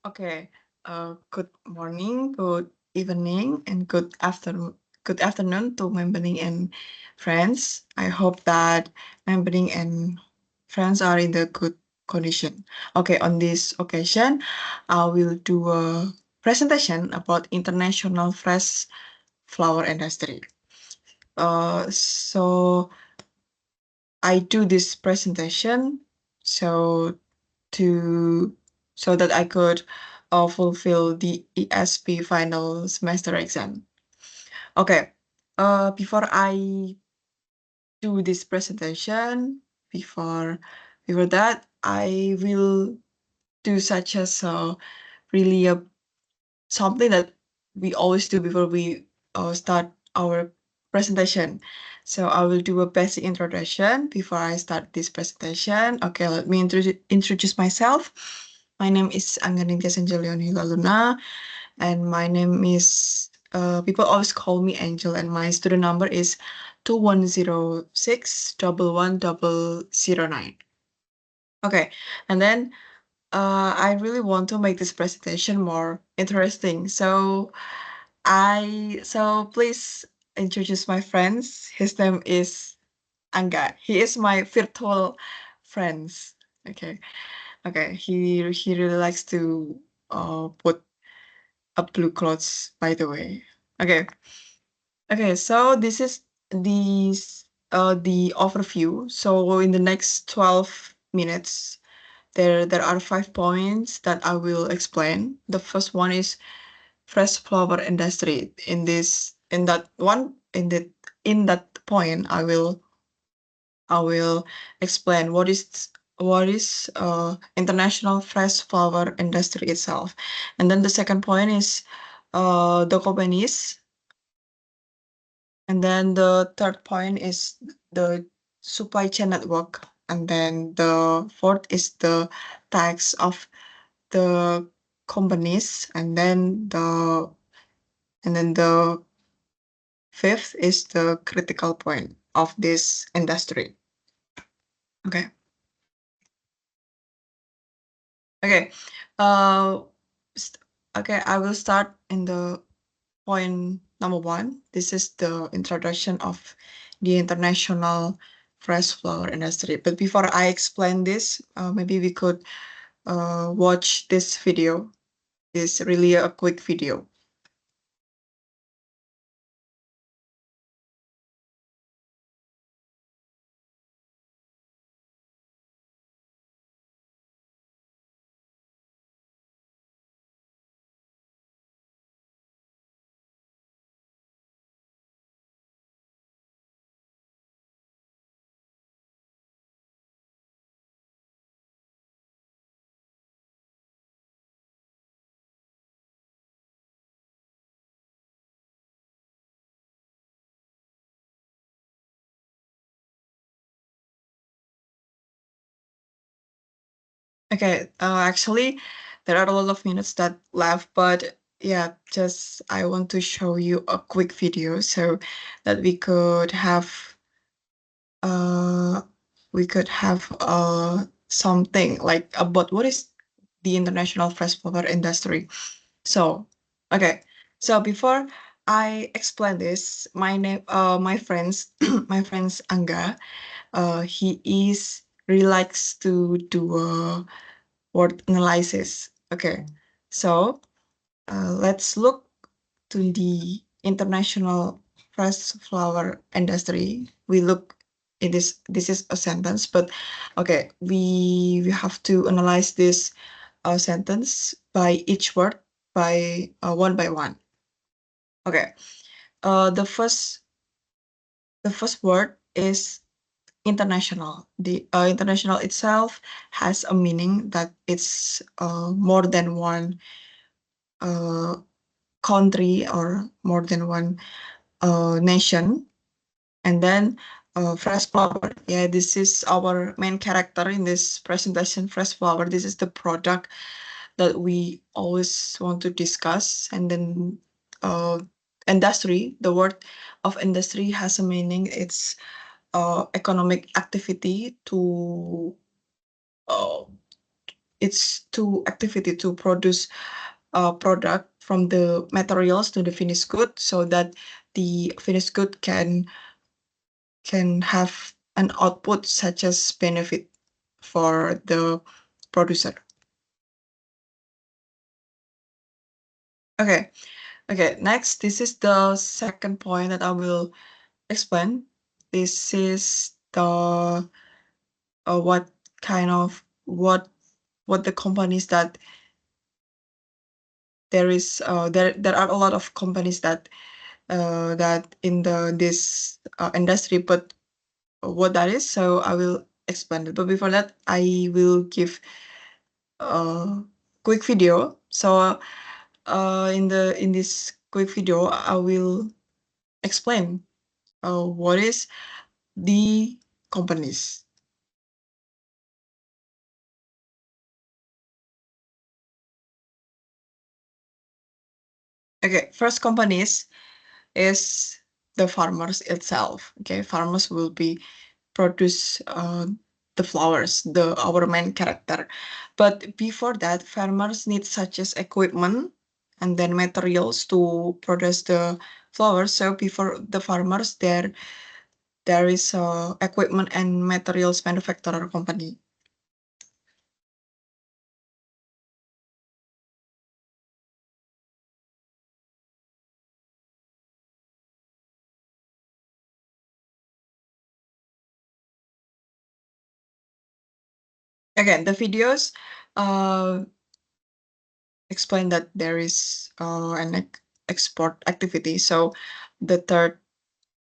Okay. Good morning, good evening, and good afternoon. Good afternoon to Memberning and friends. I hope that Memberning and friends are in the good condition. Okay, on this occasion, I will do a presentation about international fresh flower industry. So I do this presentation so to so that I could fulfill the ESP final semester exam. Okay. Before I do this presentation, before before that, I will do such as really something that we always do before we start our presentation. So I will do a basic introduction before I start this presentation. Okay, let me introduce myself. My name is Angganingtyas Angellion Hillaluna, and my name is people always call me Angel, and my student number is 2106110009. Okay, and then I really want to make this presentation more interesting. So please introduce my friends. His name is Angga. He is my virtual friends. Okay. Okay. He really likes to put up blue clothes, by the way. Okay. Okay, so this is the overview. So in the next 12 minutes, there are 5 points that I will explain. The first one is fresh flower industry. In that point, I will explain what is international fresh flower industry itself, and then the second point is the companies, and then the third point is the supply chain network, and then the fourth is the tax of the companies, and then the fifth is the critical point of this industry. Okay. Okay. Uh, okay, I will start in the point number one. This is the introduction of the international fresh flower industry. But before I explain this, maybe we could watch this video. It's really a quick video. Okay, actually, there are a lot of minutes that left, but yeah, just I want to show you a quick video so that uh we could have something like about what is the international fresh flower industry. So, okay, so before I explain this, my friends, my friends Angga, he is really likes to do a word analysis. Okay, so let's look to the international fresh flower industry. We look in this is a sentence, but okay, we have to analyze this sentence by each word by one. Okay, the first word is international. The international itself has a meaning that it's more than one uh, country or more than one nation. And then fresh flower. Yeah, this is our main character in this presentation, fresh flower. This is the product that we always want to discuss. And then industry, the word of industry has a meaning. It's economic activity uh, it's two activity to produce a product from the materials to the finished good, so that the finished good can have an output such as benefit for the producer. Okay, next, this is the second point that I will explain. This is the what kind of what the companies that there is there are a lot of companies that in this industry, but what that is. So I will explain it. But before that, I will give a quick video. So in this quick video, I will explain what is the companies. Okay, first companies is the farmers itself. Okay, farmers will be produce the flowers, our main character. But before that, farmers need such as equipment and then materials to produce the flowers. So before the farmers, there is a equipment and materials manufacturer company. Again, the videos explain that there is an export activity. So the third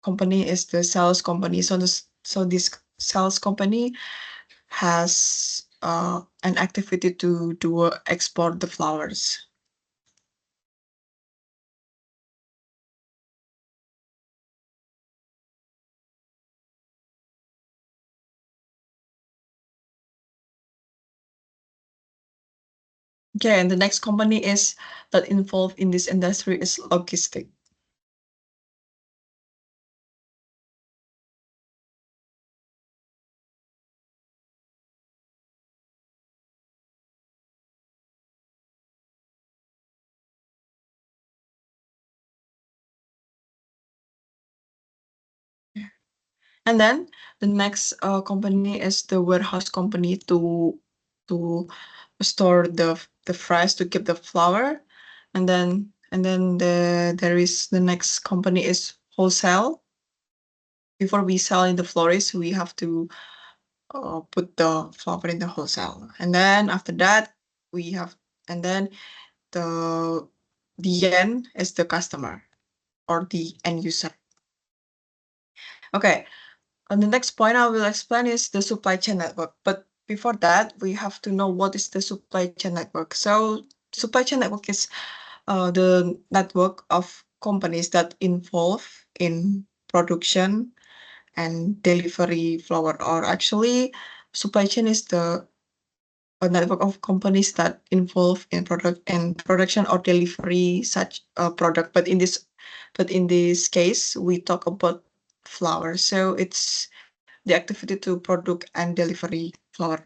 company is the sales company. So this sales company has an activity to export the flowers. Okay, and the next company is that involved in this industry is logistic. And then the next company is the warehouse company to store the fries, to keep the flour. And then there is the next company is wholesale. Before we sell in the florist, we have to put the flour in the wholesale. And then after that, we have, and then the end is the customer or the end user. Okay, and the next point I will explain is the supply chain network. But before that, we have to know what is the supply chain network. So supply chain network is the network of companies that involve in production and delivery flour. Or actually, supply chain is a network of companies that involve in production or delivery such a product. But in this case, we talk about flour. So it's the activity to produce and delivery flour.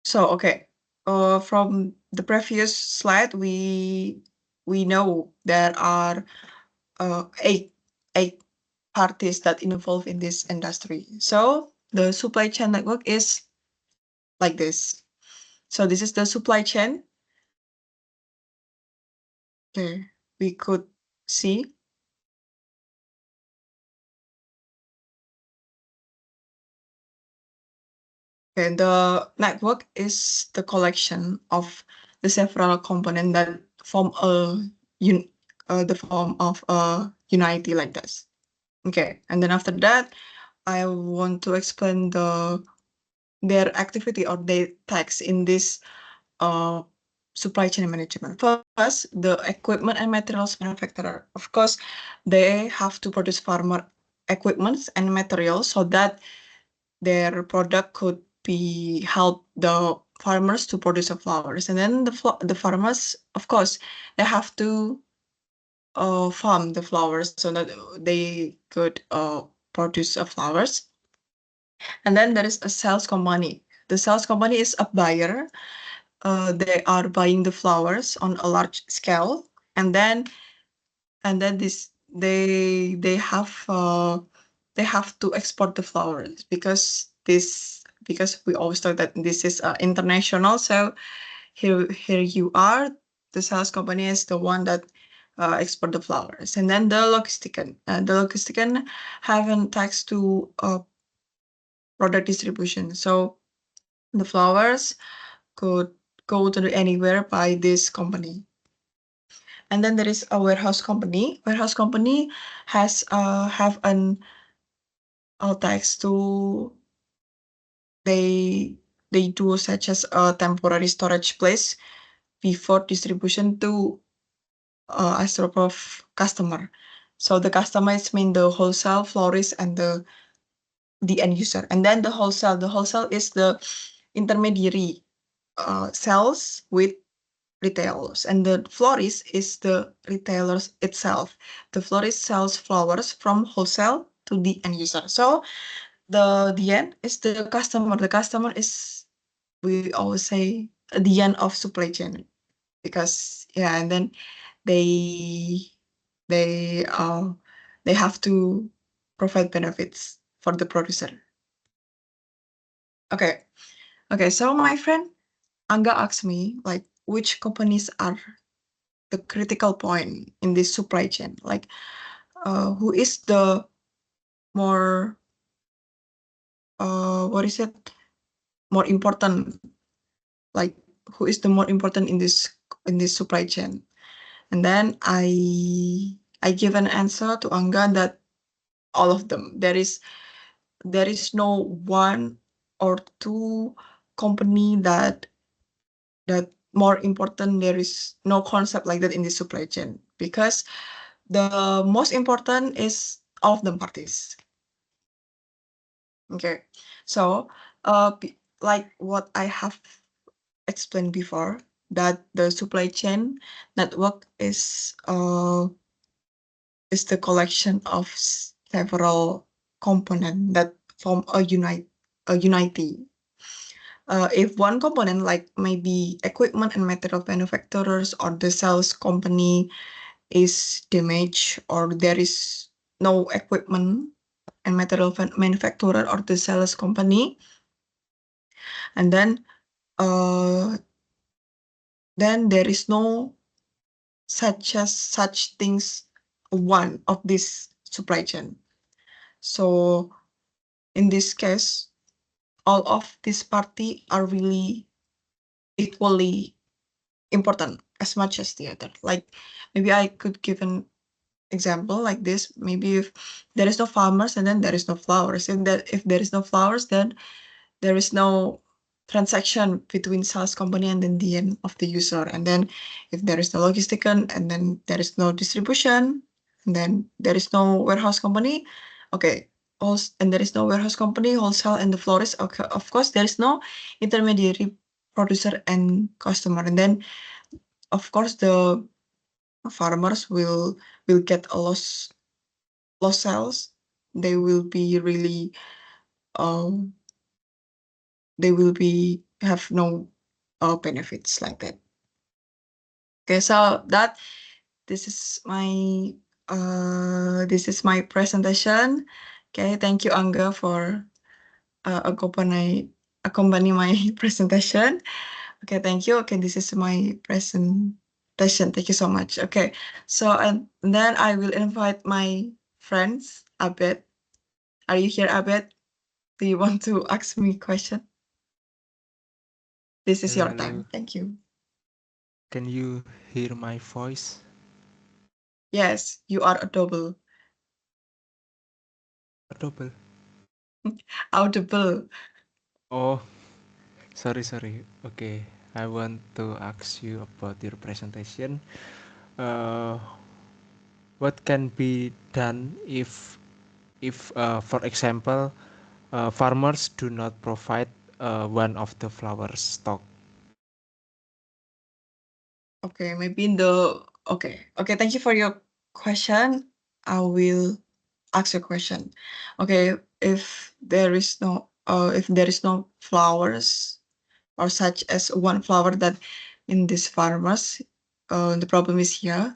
So okay, from the previous slide, we know there are eight parties that involve in this industry. So the supply chain network is like this. So this is the supply chain. Okay, we could see. Okay, the network is the collection of the several components that form the form of a unity like this. Okay, and then after that, I want to explain their activity or their tasks in this supply chain management. First, the equipment and materials manufacturer. Of course, they have to produce farmer equipments and materials so that their product could be help the farmers to produce the flowers. And then the farmers, of course, they have to farm the flowers so that they could produce flowers. And then there is a sales company. the sales company is a buyer. They are buying the flowers on a large scale, and then this they have to export the flowers because we always thought that this is international. So here you are, the sales company is the one that export the flowers, and then the logistican have a tax to product distribution. So the flowers could go to anywhere by this company. And then there is a warehouse company. Warehouse company has have an tax to they do such as a temporary storage place before distribution to a sort of customer. So the customer is mean the wholesale, florist, and the end user. And then the wholesale is the intermediary sales with retailers, and the florist is the retailers itself. The florist sells flowers from wholesale to the end user. So the end is the customer. The customer is, we always say, the end of supply chain, because and then they they uh they have to provide benefits for the producer. Okay, so my friend Angga asked me, like, which companies are the critical point in this supply chain, like who is the more what is it, more important, like who is the more important in this supply chain. And then I give an answer to Angga that all of them. There is no one or two company that more important. There is no concept like that in the supply chain, because the most important is all of the parties. Okay, so like what I have explained before, that the supply chain network is the collection of several components that form a unity. If one component, like maybe equipment and material manufacturers or the sales company, is damaged, or there is no equipment and material manufacturer or the sales company, and then there is no such things one of this supply chain. So in this case, all of these party are really equally important as much as the other. Like maybe I could give an example like this. Maybe if there is no farmers, and then there is no flowers. If there is no flowers, then there is no transaction between sales company and then the end of the user. And then if there is no logistican, and then there is no distribution, and then there is no warehouse company. Okay. And there is no warehouse company, wholesale, and the florist. Okay, of course, there is no intermediary, producer, and customer. And then, of course, the farmers will get a loss sales. They will be really they will be have no benefits like that. Okay, so this is my presentation. Okay, thank you, Angga, for accompany my presentation. Okay, thank you. Okay, this is my presentation. Thank you so much. Okay, so and then I will invite my friends, Abed. Are you here, Abed? Do you want to ask me a question? This is your Hello. time. Thank you. Can you hear my voice? Yes, you are audible. Double. Audible. Oh, sorry. Okay, I want to ask you about your presentation. Uh, what can be done if for example, farmers do not provide one of the flower stock? Okay, maybe okay, thank you for your question. I will ask your question. Okay, if there is no if there is no flowers or such as one flower that in this farmers, the problem is here.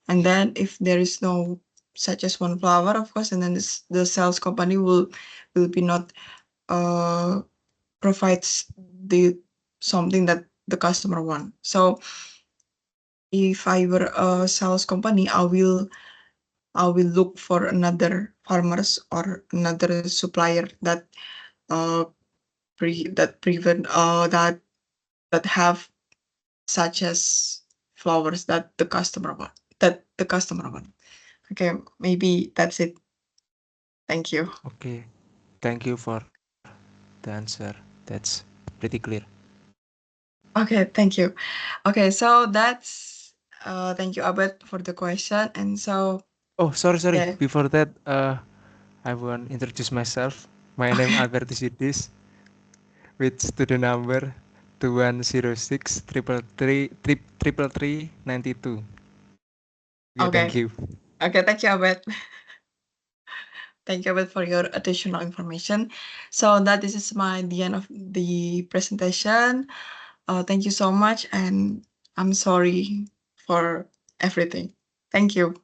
And then if there is no such as one flower, of course, and then the sales company will be not provides the something that the customer want. So if I were a sales company, I will look for another farmers or another supplier that uh that prevent that have such as flowers that the customer want. That the customer want. Okay, maybe that's it. Thank you. Okay, thank you for the answer. That's pretty clear. Okay, thank you. Okay, so that's thank you Abed for the question. And so Oh, sorry. yeah. Before that, I want to introduce myself. My name Okay. Albertus Yudis with student number 2106 triple three 92. Okay, thank Okay. you. Okay, thank you Abed. Thank you Abed for your additional information. So that this is the end of the presentation. Thank you so much, and I'm sorry for everything. Thank you.